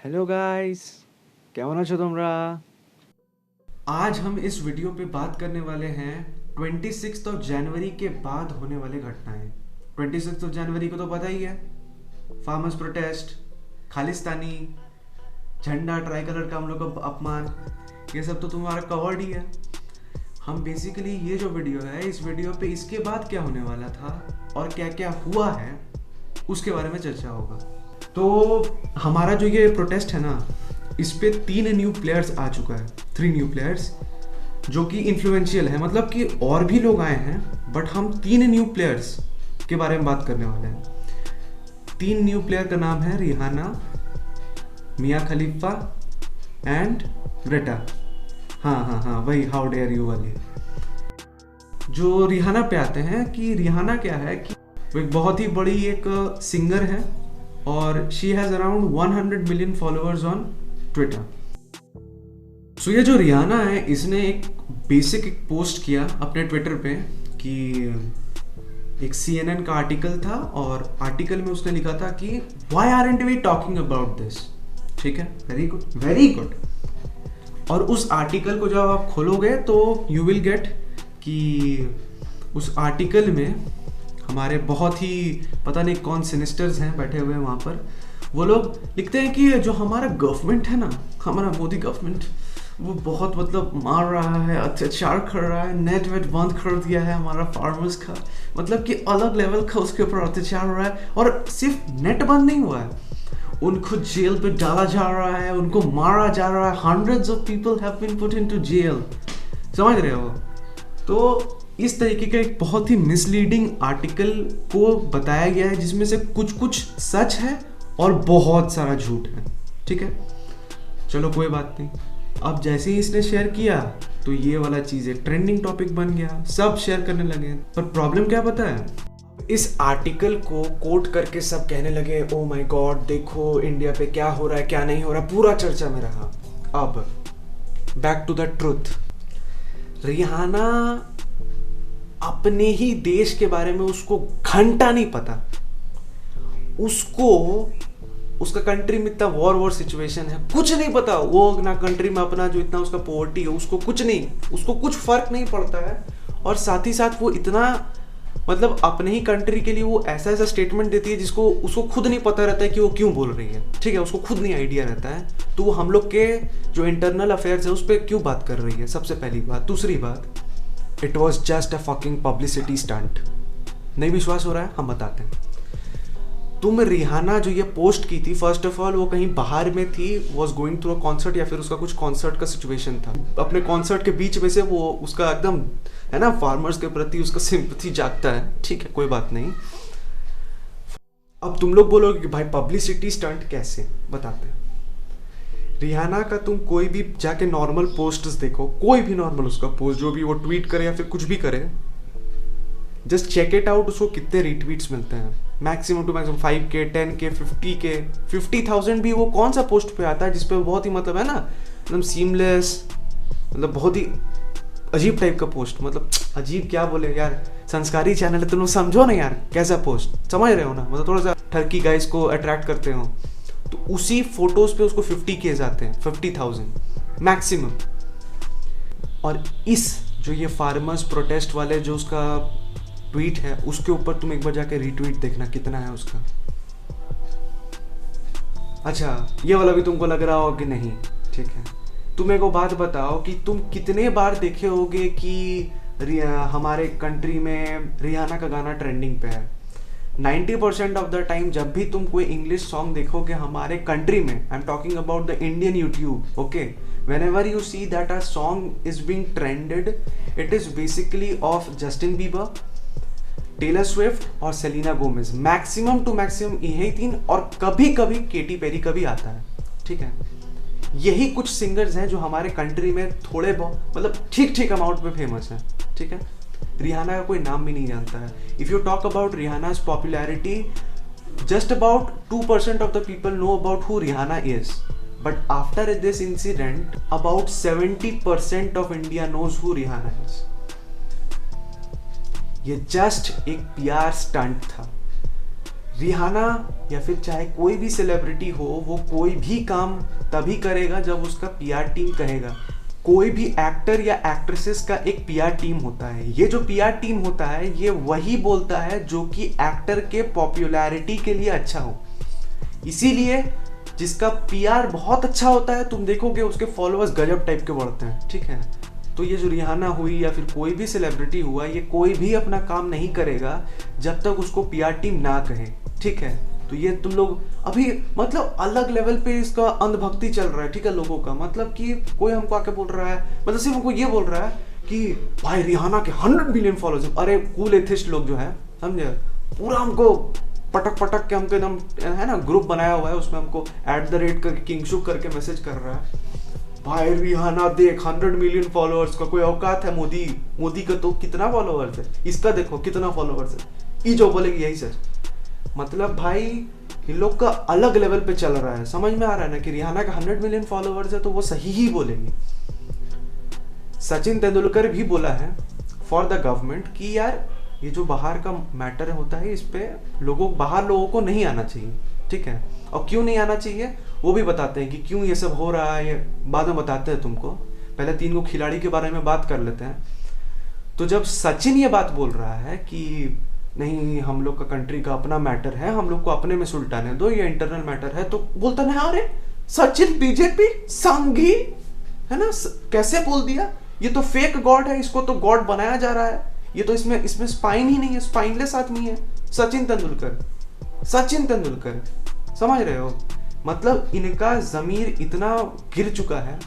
Hello guys, কেমন আছো তোমরা? आज हम इस वीडियो पे बात करने वाले हैं 26 ऑफ जनवरी के बाद होने वाले घटनाएं। 26 ऑफ जनवरी को तो पता ही है, फार्मर्स प्रोटेस्ट, खालिस्तानी झंडा, ट्राई कलर का हम लोग का अपमान, ये सब तो तुम्हारा कवर्ड ही है। हम बेसिकली ये जो वीडियो है, इस वीडियो पे इसके बाद क्या होने वाला था और क्या क्या हुआ है उसके बारे में चर्चा होगा। तो हमारा जो ये प्रोटेस्ट है ना, इस पे 3 न्यू प्लेयर्स आ चुका है, 3 न्यू प्लेयर्स जो कि इन्फ्लुएंशियल है, मतलब कि और भी लोग आए हैं बट हम 3 न्यू प्लेयर्स के बारे में बात करने वाले हैं। 3 न्यू प्लेयर का नाम है Rihanna, Mia Khalifa and Greta. हाँ, वही हाउ डेयर यू वाली। जो रिहाना पे आते हैं कि रिहाना क्या है कि वो एक बहुत ही बड़ी एक सिंगर है और she has around 100 million followers on Twitter. So ये जो रिहाना है, इसने एक बेसिक एक पोस्ट किया अपने ट्विटर पे कि एक CNN का आर्टिकल था और आर्टिकल में उसने लिखा था कि why aren't we talking about this. ठीक है, वेरी गुड, वेरी गुड। और उस आर्टिकल को जब आप खोलोगे तो यू विल गेट कि उस आर्टिकल में हमारे बहुत ही पता नहीं कौन सिनिस्टर्स हैं बैठे हुए हैं वहाँ पर। वो लोग लिखते हैं कि जो हमारा गवर्नमेंट है ना, हमारा मोदी गवर्नमेंट, वो बहुत मतलब मार रहा है, अत्याचार कर रहा है, नेट वेट बंद कर दिया है हमारा फार्मर्स का, मतलब कि अलग लेवल का उसके ऊपर अत्याचार हो रहा है। और सिर्फ नेट बंद नहीं हुआ है, उनको जेल पे डाला जा रहा है, उनको मारा जा रहा है। Hundreds of people have been put into jail. समझ रहे हो? तो इस तरीके का एक बहुत ही मिसलीडिंग आर्टिकल को बताया गया है जिसमें से कुछ कुछ सच है और बहुत सारा झूठ है। ठीक है, चलो कोई बात नहीं। अब जैसे ही इसने शेयर किया तो ये वाला चीज़ एक ट्रेंडिंग टॉपिक बन गया, सब शेयर करने लगे। पर प्रॉब्लम क्या पता है, इस आर्टिकल को कोट करके सब कहने लगे ओ माय गॉड, देखो इंडिया पे क्या हो रहा है, क्या नहीं हो रहा, पूरा चर्चा में रहा। अब back to the truth. Rihanna अपने ही देश के बारे में उसको घंटा नहीं पता। उसको उसका कंट्री में इतना वॉर सिचुएशन है, कुछ नहीं पता। वो ना कंट्री में अपना जो इतना उसका पॉवर्टी है, उसको कुछ नहीं, उसको कुछ फर्क नहीं पड़ता है। और साथ ही साथ वो इतना मतलब अपने ही कंट्री के लिए वो ऐसा ऐसा स्टेटमेंट देती है जिसको उसको खुद नहीं पता रहता है कि वो क्यों बोल रही है। ठीक है, उसको खुद नहीं आइडिया रहता है, तो वो हम लोग के जो इंटरनल अफेयर्स है उस पर क्यों बात कर रही है, सबसे पहली बात। दूसरी बात, it was just a fucking publicity stunt. नहीं विश्वास हो रहा है, हम बताते हैं। तुम रिहाना जो ये पोस्ट की थी, फर्स्ट ऑफ ऑल वो कहीं बाहर में थी, was going through a concert या फिर उसका कुछ कॉन्सर्ट का सिचुएशन था। अपने कॉन्सर्ट के बीच में से वो उसका एकदम है ना, फार्मर्स के प्रति उसका सिंपैथी जागता है। ठीक है, कोई बात नहीं। अब तुम लोग बोलोगे कि भाई पब्लिसिटी स्टंट कैसे, बताते हैं। रिहाना का तुम कोई भी जाके नॉर्मल पोस्ट्स देखो, कोई भी नॉर्मल उसका पोस्ट जो भी वो ट्वीट करे या फिर कुछ भी करे, जस्ट चेक इट आउट, उसको कितने रिट्वीट्स मिलते हैं। Maximum to maximum 5K, 10K, 50K, 50,000 भी वो कौन सा पोस्ट पे आता है जिसपे बहुत ही मतलब है ना, एकदम सीमलेस, मतलब बहुत ही अजीब टाइप का पोस्ट। मतलब अजीब क्या बोले यार, संस्कारी चैनल है, तुम लोग समझो ना यार कैसा पोस्ट, समझ रहे हो ना, मतलब थोड़ा सा ठरकी गाइस को अट्रैक्ट करते हो। तो उसी फोटोज पे उसको 50K आते हैं, 50,000 मैक्सिमम। और इस जो ये फार्मर्स प्रोटेस्ट वाले जो उसका ट्वीट है, उसके ऊपर तुम एक बार जाके रीट्वीट देखना कितना है उसका। अच्छा, ये वाला भी तुमको लग रहा हो कि नहीं, ठीक है। तुम एक बात बताओ कि तुम कितने बार देखे होगे कि हमारे कंट्री में रिहाना का गाना ट्रेंडिंग पे है। 90% ऑफ द टाइम जब भी तुम कोई इंग्लिश सॉन्ग देखोगे हमारे कंट्री में, I am talking about the Indian YouTube, okay, whenever you see that a song is being trended, it is basically of Justin Bieber, Taylor Swift और Selena Gomez. Maximum to maximum यही 3, और कभी कभी Katy Perry का भी आता है। ठीक है, यही कुछ सिंगर्स हैं जो हमारे कंट्री में थोड़े बहुत मतलब ठीक ठीक अमाउंट पे फेमस हैं। ठीक है, रिहाना का कोई नाम भी नहीं जानता है। If you talk about Rihanna's popularity, just about 2% of the people know about who Rihanna is, but after this incident about 70% of India knows who Rihanna is. ये जस्ट एक PR स्टंट था। रिहाना या फिर चाहे कोई भी celebrity हो, वो कोई भी काम तभी करेगा जब उसका पीआर टीम कहेगा। कोई भी एक्टर या एक्ट्रेसेस का एक पीआर टीम होता है। ये जो पीआर टीम होता है ये वही बोलता है जो कि एक्टर के पॉपुलैरिटी के लिए अच्छा हो। इसीलिए जिसका पीआर बहुत अच्छा होता है, तुम देखोगे उसके फॉलोअर्स गजब टाइप के बढ़ते हैं, ठीक है। तो ये जो रिहाना हुई या फिर कोई भी सेलिब्रिटी हुआ, ये कोई भी अपना काम नहीं करेगा जब तक उसको पीआर टीम ना कहे, ठीक है। तो ये तुम लोग अभी मतलब अलग लेवल पे इसका अंधभक्ति चल रहा है, ठीक है, लोगों का। मतलब कि कोई हमको आके बोल रहा है, मतलब सिर्फ हमको ये बोल रहा है कि भाई रिहाना के 100 मिलियन फॉलोअर्स। अरे कूल एथिस्ट लोग जो है, समझे, पूरा हमको पटक पटक के हमको एकदम, है ना, ग्रुप बनाया हुआ है, उसमें हमको @ करके किंगशुक करके मैसेज कर रहा है, भाई रिहाना देख 100 मिलियन फॉलोअर्स का कोई औकात है। मोदी का तो कितना फॉलोअर्स है, इसका देखो कितना फॉलोअर्स है। ये जो बोलेगी यही सच। मतलब भाई इन लोग का अलग लेवल पे चल रहा है। समझ में आ रहा है ना कि रिहाना का 100 मिलियन फॉलोअर्स है तो वो सही ही बोलेंगे। सचिन तेंदुलकर भी बोला है फॉर द गवर्नमेंट कि यार ये जो बाहर का मैटर होता है, इस पे बाहर लोगों को नहीं आना चाहिए, ठीक है। और क्यों नहीं आना चाहिए वो भी बताते हैं कि क्यों ये सब हो रहा है, ये बाद में बताते हैं तुमको। पहले 3 को खिलाड़ी के बारे में बात कर लेते हैं। तो जब सचिन ये बात बोल रहा है कि नहीं, हम लोग का कंट्री का अपना मैटर है, हम लोग को अपने में सुलटाने दो, ये इंटरनल मैटर है, तो बोलता ना अरे सचिन बीजेपी संघी है ना, कैसे बोल दिया, ये तो फेक गॉड है, इसको तो गॉड बनाया जा रहा है, ये तो इसमें स्पाइन ही नहीं है, स्पाइनलेस आदमी है सचिन तेंदुलकर। समझ रहे हो, मतलब इनका जमीर इतना गिर चुका है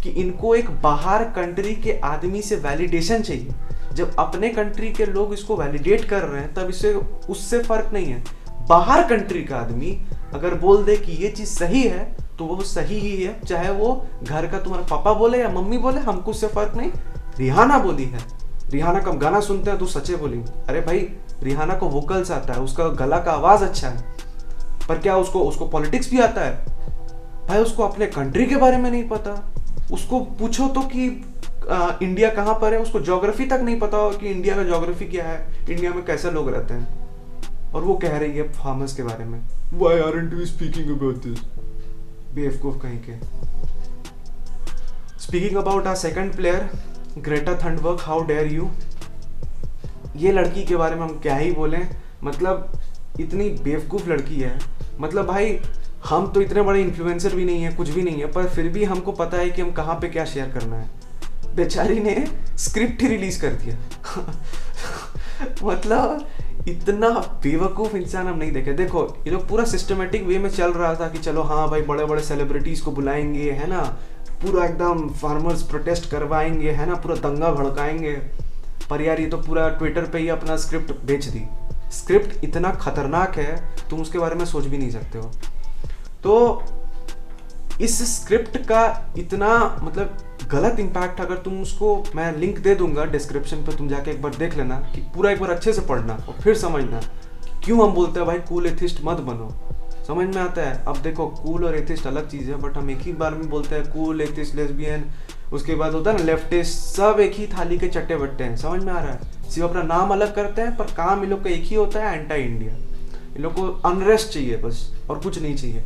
कि इनको एक बाहर कंट्री के आदमी से वैलिडेशन चाहिए। जब अपने कंट्री के लोग इसको वैलिडेट कर रहे हैं तब इसे उससे फर्क नहीं है। बाहर कंट्री का आदमी अगर बोल दे कि ये चीज सही है तो वो सही ही है, चाहे वो घर का तुम्हारा पापा बोले या मम्मी बोले, हमको उससे फर्क नहीं। रिहाना बोली है, रिहाना का गाना सुनते हैं तो सच्चे बोलेंगे, अरे भाई रिहाना को वोकल्स आता है, उसका गला का आवाज अच्छा है, पर क्या उसको पॉलिटिक्स भी आता है? भाई उसको अपने कंट्री के बारे में नहीं पता। उसको पूछो तो कि इंडिया कहाँ पर है, उसको ज्योग्राफी तक नहीं पता हो कि इंडिया का ज्योग्राफी क्या है, इंडिया में कैसे लोग रहते हैं, और वो कह रही है फार्मर्स के बारे में। Why aren't we speaking about this? बेवकूफ कहीं के। Speaking about our second player, Greta Thunberg, how dare you? ये लड़की के बारे में हम क्या ही बोलें, मतलब इतनी बेवकूफ लड़की है। मतलब भाई हम तो इतने बड़े इन्फ्लुएंसर भी नहीं है, कुछ भी नहीं है, पर फिर भी हमको पता है कि हम कहाँ पे क्या शेयर करना है। बेचारी ने स्क्रिप्ट ही रिलीज कर दिया। मतलब इतना बेवकूफ इंसान हम नहीं देखे। देखो ये लोग पूरा सिस्टमेटिक वे में चल रहा था कि चलो हाँ भाई बड़े बड़े सेलिब्रिटीज को बुलाएंगे, है ना, पूरा एकदम फार्मर्स प्रोटेस्ट करवाएंगे, है ना, पूरा दंगा भड़काएंगे। पर यार ये तो पूरा ट्विटर पे ही अपना स्क्रिप्ट बेच दी। स्क्रिप्ट इतना खतरनाक है तुम उसके बारे में सोच भी नहीं सकते हो। तो इस स्क्रिप्ट का इतना मतलब गलत इम्पैक्ट, अगर तुम उसको, मैं लिंक दे दूंगा डिस्क्रिप्शन पे, तुम जाके एक बार देख लेना कि पूरा एक बार अच्छे से पढ़ना और फिर समझना क्यों हम बोलते हैं भाई कूल एथिस्ट मत बनो। समझ में आता है। अब देखो कूल और एथिस्ट अलग चीज़ है, बट हम एक ही बार में बोलते हैं कूल, एथिस्ट, लेस्बियन, उसके बाद होता है ना लेफ्टिस्ट, सब एक ही थाली के चट्टे बट्टे हैं। समझ में आ रहा है। सिर्फ अपना नाम अलग करते हैं पर काम इन लोग का एक ही होता है, एंटी इंडिया। इन लोग को अनरेस्ट चाहिए बस, और कुछ नहीं चाहिए।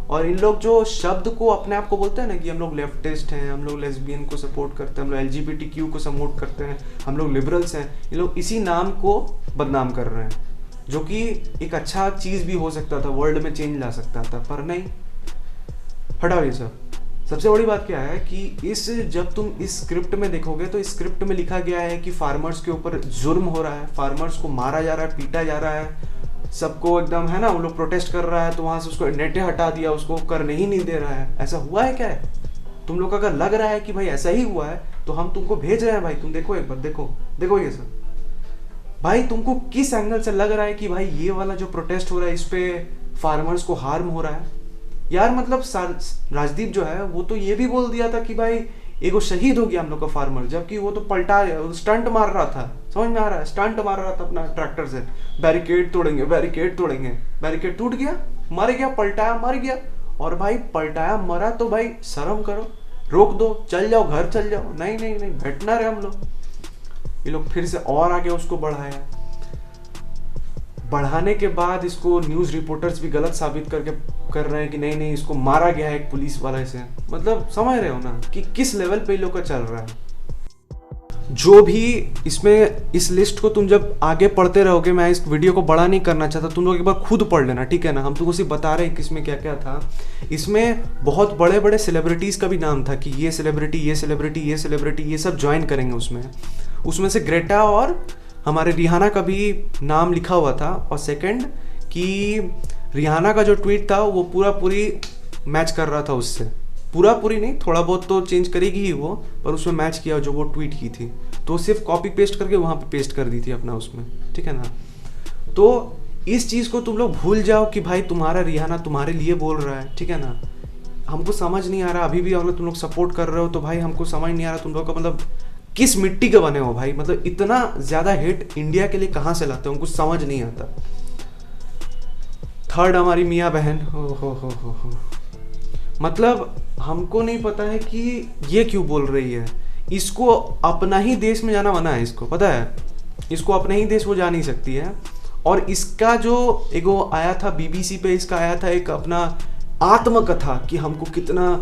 और इन लोग जो शब्द को अपने आप को बोलते हैं ना कि हम लोग लेफ्टिस्ट हैं, हम लोग लेस्बियन को सपोर्ट करते हैं, हम लोग LGBTQ को सपोर्ट करते हैं, हम लोग लिबरल्स हैं, ये लोग इसी नाम को बदनाम कर रहे हैं, जो कि एक अच्छा चीज़ भी हो सकता था, वर्ल्ड में चेंज ला सकता था, पर नहीं। हटाओ ये सब। सबसे बड़ी बात क्या है कि जब तुम इस स्क्रिप्ट में देखोगे तो इस स्क्रिप्ट में लिखा गया है कि फार्मर्स के ऊपर जुर्म हो रहा है, फार्मर्स को मारा जा रहा है, पीटा जा रहा है, सबको एकदम, है ना, वो लोग प्रोटेस्ट कर रहा है तो वहां से उसको नेटे हटा दिया, उसको करने ही नहीं दे रहा है। ऐसा हुआ है क्या है? तुम लोग अगर लग रहा है कि भाई ऐसा ही हुआ है तो हम तुमको भेज रहे हैं भाई, तुम देखो एक बार, देखो ये सब। भाई तुमको किस एंगल से लग रहा है कि भाई ये वाला जो प्रोटेस्ट हो रहा है इस पे फार्मर्स को हार्म हो रहा है? यार मतलब राजदीप जो है वो तो ये भी बोल दिया था कि भाई एगो शहीद हो गया हम लोग का फार्मर, जबकि वो तो पलटा स्टंट मार रहा था। समझ में आ रहा है? स्टंट मार रहा था अपना ट्रैक्टर से, बैरिकेड तोड़ेंगे, बैरिकेड टूट गया, मर गया, पलटाया मर गया। और भाई पलटाया मरा तो भाई शर्म करो, रोक दो, चल जाओ घर चल जाओ। नहीं, बैठना रहे हम लोग। ये लोग फिर से और आगे उसको बढ़ाया। बढ़ाने के बाद इसको न्यूज़ रिपोर्टर्स भी गलत साबित करके कर रहे हैं कि नहीं नहीं इसको मारा गया है एक पुलिस वाले से। मतलब समझ रहे हो ना कि किस लेवल पे इन लोग का चल रहा है। जो भी इसमें इस लिस्ट को तुम जब आगे पढ़ते रहोगे, मैं इस वीडियो को बड़ा नहीं करना चाहता, तुम लोग एक बार खुद पढ़ लेना, ठीक है ना। हम तुमको सिर्फ बता रहे हैं कि इसमें क्या क्या था। इसमें बहुत बड़े बड़े सेलिब्रिटीज़ का भी नाम था कि ये सेलिब्रिटी ये सेलिब्रिटी ये सेलिब्रिटी ये सब ज्वाइन करेंगे उसमें से ग्रेटा और हमारे रिहाना का भी नाम लिखा हुआ था। और सेकंड कि रिहाना का जो ट्वीट था वो पूरी मैच कर रहा था उससे, पूरी नहीं, थोड़ा बहुत तो चेंज करेगी ही वो, पर उसमें मैच किया जो वो ट्वीट की थी, तो सिर्फ कॉपी पेस्ट करके वहाँ पे पेस्ट कर दी थी अपना उसमें, ठीक है ना। तो इस चीज़ को तुम लोग भूल जाओ कि भाई तुम्हारा रिहाना तुम्हारे लिए बोल रहा है, ठीक है ना। हमको समझ नहीं आ रहा अभी भी, अगर तुम लोग सपोर्ट कर रहे हो तो भाई हमको समझ नहीं आ रहा तुम लोग का मतलब किस मिट्टी के बने हो भाई। मतलब इतना ज़्यादा हेट इंडिया के लिए कहाँ से लाते हो, हमको समझ नहीं आता। थर्ड हमारी मियाँ बहन, हो मतलब हमको नहीं पता है कि ये क्यों बोल रही है। इसको अपना ही देश में जाना मना है, इसको पता है, इसको अपने ही देश वो जा नहीं सकती है। और इसका जो एगो आया था बीबीसी पे, इसका आया था एक अपना आत्मकथा कि हमको कितना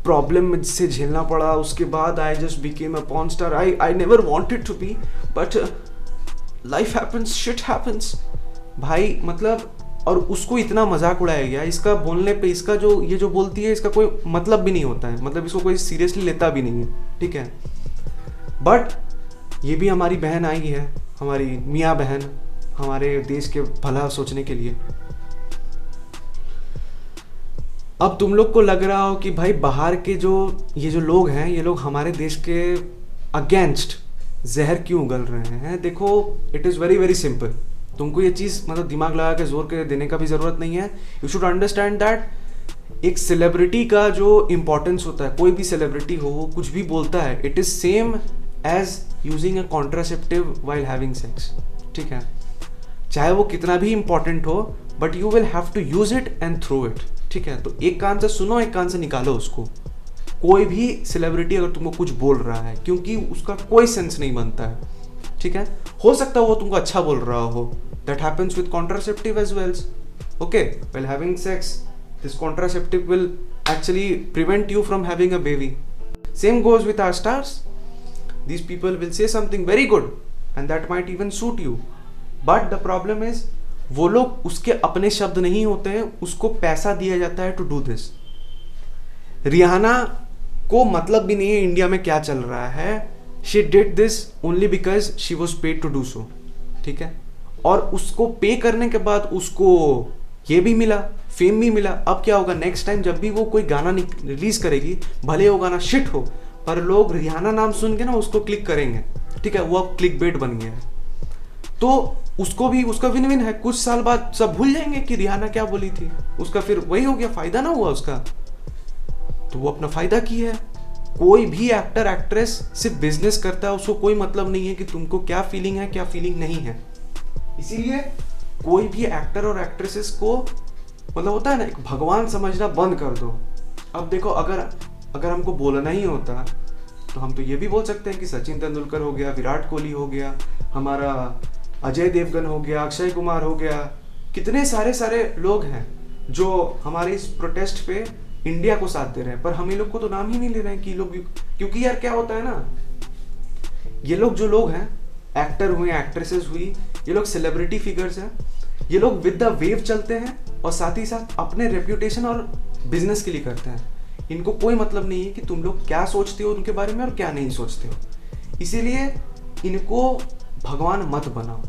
प्रॉब्लम से झेलना पड़ा, उसके बाद I just became a porn star, I never wanted to be but life happens, shit happens भाई। मतलब और उसको इतना मजाक उड़ाया गया इसका बोलने पे, इसका जो ये जो बोलती है इसका कोई मतलब भी नहीं होता है, मतलब इसको कोई सीरियसली लेता भी नहीं है, ठीक है। बट ये भी हमारी बहन आई है, हमारी मियाँ बहन, हमारे देश के भला सोचने के लिए। अब तुम लोग को लग रहा हो कि भाई बाहर के ये जो लोग हैं, ये लोग हमारे देश के अगेंस्ट जहर क्यों उगल रहे हैं। देखो it is very very simple, तुमको ये चीज़ मतलब दिमाग लगा के जोर के देने का भी ज़रूरत नहीं है। यू शुड अंडरस्टैंड दैट एक सेलिब्रिटी का जो इम्पोर्टेंस होता है, कोई भी सेलिब्रिटी हो वो कुछ भी बोलता है, it is same as using a contraceptive while having sex, ठीक है। चाहे वो कितना भी इंपॉर्टेंट हो, but you will have to use it and throw it, ठीक है। तो एक कान से सुनो, एक कान से निकालो उसको। कोई भी सेलिब्रिटी अगर तुमको कुछ बोल रहा है, क्योंकि उसका कोई सेंस नहीं बनता है, ठीक है। हो सकता है वो तुमको अच्छा बोल रहा हो, that happens with contraceptive as well, okay, while having sex this contraceptive will actually prevent you from having a baby. Same goes with our stars. These people will say something very good and that might even suit you, but the problem is वो लोग उसके अपने शब्द नहीं होते हैं, उसको पैसा दिया जाता है to do this. रिहाना को मतलब भी नहीं है इंडिया में क्या चल रहा है, she did this only because she was paid to do so, ठीक है। और उसको पे करने के बाद उसको ये भी मिला, फेम भी मिला। अब क्या होगा, नेक्स्ट टाइम जब भी वो कोई गाना रिलीज करेगी, भले वो गाना शिट हो, पर लोग रिहाना नाम सुन के ना उसको क्लिक करेंगे, ठीक है। वो अब क्लिक बेट बन गया है, तो उसको भी उसका विन विन है। कुछ साल बाद सब भूल जाएंगे कि रिहाना क्या बोली थी, उसका फिर वही हो गया, फायदा ना हुआ उसका, तो वो अपना फायदा की है। कोई भी एक्टर एक्ट्रेस सिर्फ बिजनेस करता है, उसको कोई मतलब नहीं है कि तुमको क्या फीलिंग है क्या फीलिंग नहीं है। इसीलिए कोई भी एक्टर और एक्ट्रेसेस को मतलब होता है ना, एक भगवान समझना बंद कर दो। अब देखो अगर हमको बोलना ही होता तो हम तो ये भी बोल सकते हैं कि सचिन तेंदुलकर हो गया, विराट कोहली हो गया, हमारा अजय देवगन हो गया, अक्षय कुमार हो गया, कितने सारे लोग हैं जो हमारे इस प्रोटेस्ट पे इंडिया को साथ दे रहे हैं, पर हम ये लोग को तो नाम ही नहीं ले रहे हैं कि लोग, क्योंकि यार क्या होता है ना, ये लोग जो लोग हैं, एक्टर हुए, एक्ट्रेसेस हुई, ये लोग सेलिब्रिटी फिगर्स हैं, ये लोग विद द वेव चलते हैं और साथ ही साथ अपने रेप्यूटेशन और बिजनेस के लिए करते हैं। इनको कोई मतलब नहीं है कि तुम लोग क्या सोचते हो उनके बारे में और क्या नहीं सोचते हो। इसीलिए इनको भगवान मत बनाओ।